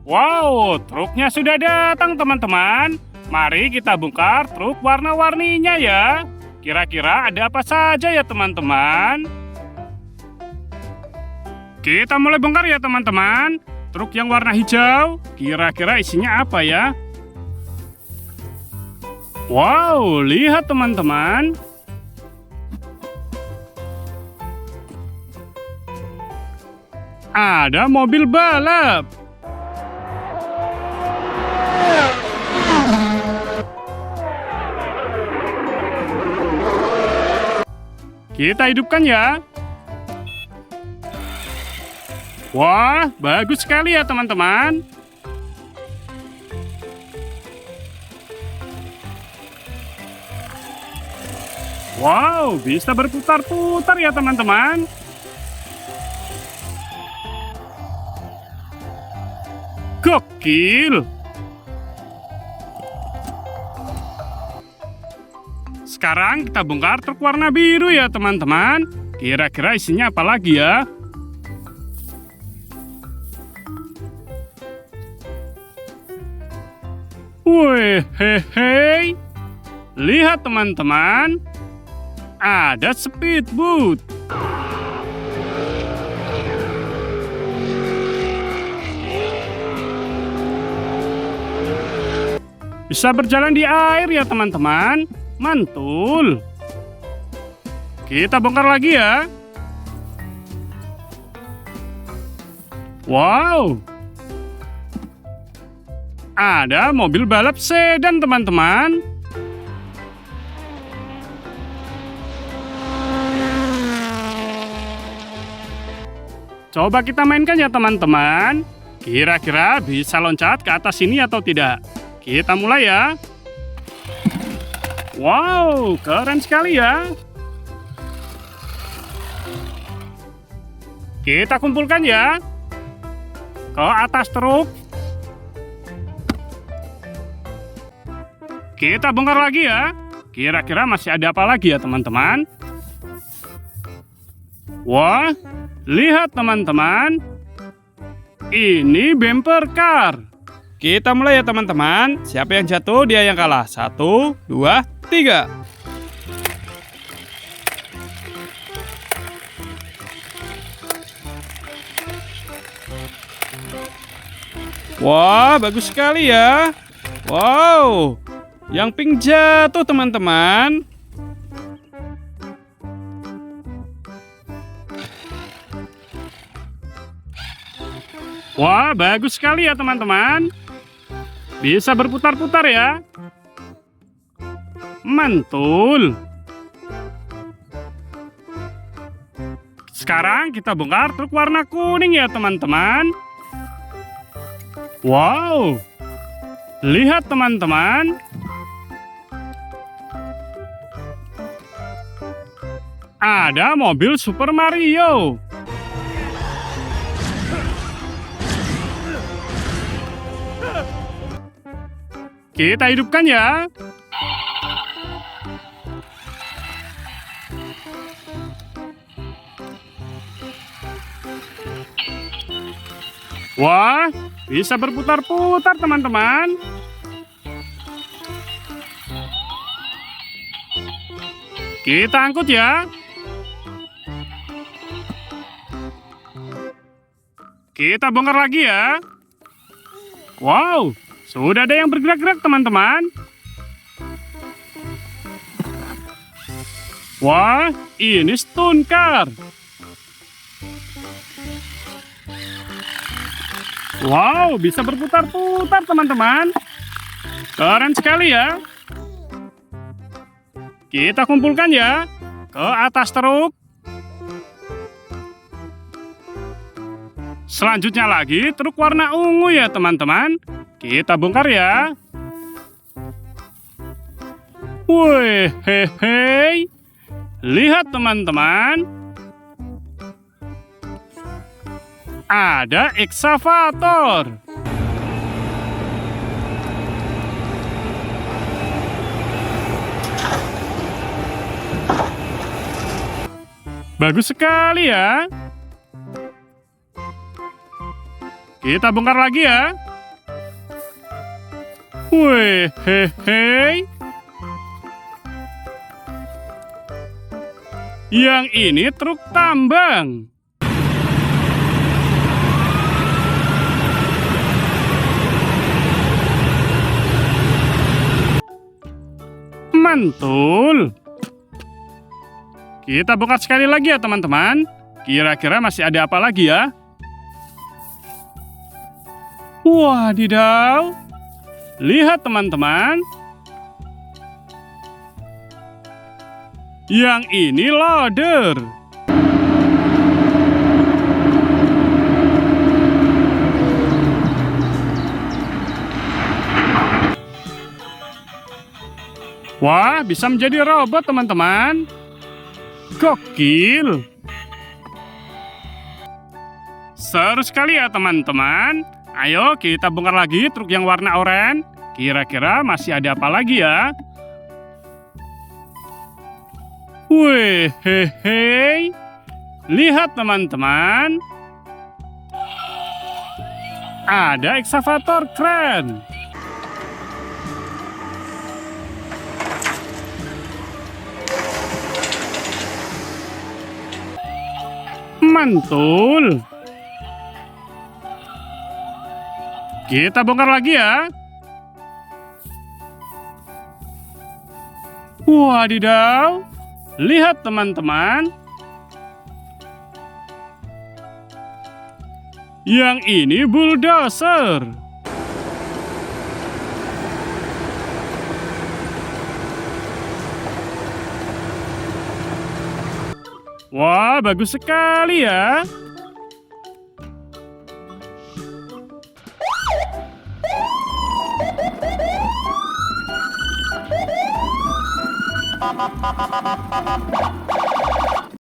Wow, truknya sudah datang teman-teman. Mari kita bongkar truk warna-warninya ya. Kira-kira ada apa saja ya teman-teman? Kita mulai bongkar ya teman-teman. Truk yang warna hijau, kira-kira isinya apa ya? Wow, lihat teman-teman. Ada mobil balap. Kita hidupkan ya. Wah, bagus sekali ya teman-teman. Wow, bisa berputar-putar ya teman-teman. Gokil. Sekarang kita bongkar truk warna biru ya teman-teman. Kira-kira isinya apa lagi ya? Wih, hehe. Lihat teman-teman. Ada speedboat. Bisa berjalan di air ya teman-teman. Mantul. Kita bongkar lagi ya. Wow. Ada mobil balap sedan teman-teman. Coba kita mainkan ya teman-teman. Kira-kira bisa loncat ke atas sini atau tidak? Kita mulai ya. Wow, keren sekali ya. Kita kumpulkan ya. Ke atas truk. Kita bongkar lagi ya. Kira-kira masih ada apa lagi ya teman-teman? Wah, lihat teman-teman. Ini bumper car. Kita mulai ya teman-teman. Siapa yang jatuh dia yang kalah. 1, 2, 3. Wah, bagus sekali ya. Wow, yang pink jatuh teman-teman. Wah, bagus sekali ya teman-teman. Bisa berputar-putar ya. Mantul. Sekarang kita bongkar truk warna kuning ya teman-teman. Wow. Lihat teman-teman. Ada mobil Super Mario. Kita hidupkan ya. Wah, bisa berputar-putar teman-teman. Kita angkut ya. Kita bongkar lagi ya. Wow, sudah ada yang bergerak-gerak teman-teman. Wah, ini stunt car. Wow, bisa berputar-putar teman-teman. Keren sekali ya. Kita kumpulkan ya. Ke atas truk. Selanjutnya lagi truk warna ungu ya teman-teman. Kita bongkar ya. Wih, hehe. Lihat teman-teman. Ada eksavator. Bagus sekali ya. Kita bongkar lagi ya. Wih, hehe. Yang ini truk tambang. Mantul. Kita bongkar sekali lagi ya teman-teman. Kira-kira masih ada apa lagi ya? Wadidaw. Lihat teman-teman. Yang ini loader. Wah, bisa menjadi robot teman-teman. Gokil. Seru sekali ya teman-teman. Ayo kita bongkar lagi truk yang warna oranye. Kira-kira masih ada apa lagi ya? Wih, hehe. Lihat teman-teman. Ada ekskavator keren. Mantul. Kita bongkar lagi ya. Wadidaw. Lihat teman-teman. Yang ini bulldozer. Wah, bagus sekali ya.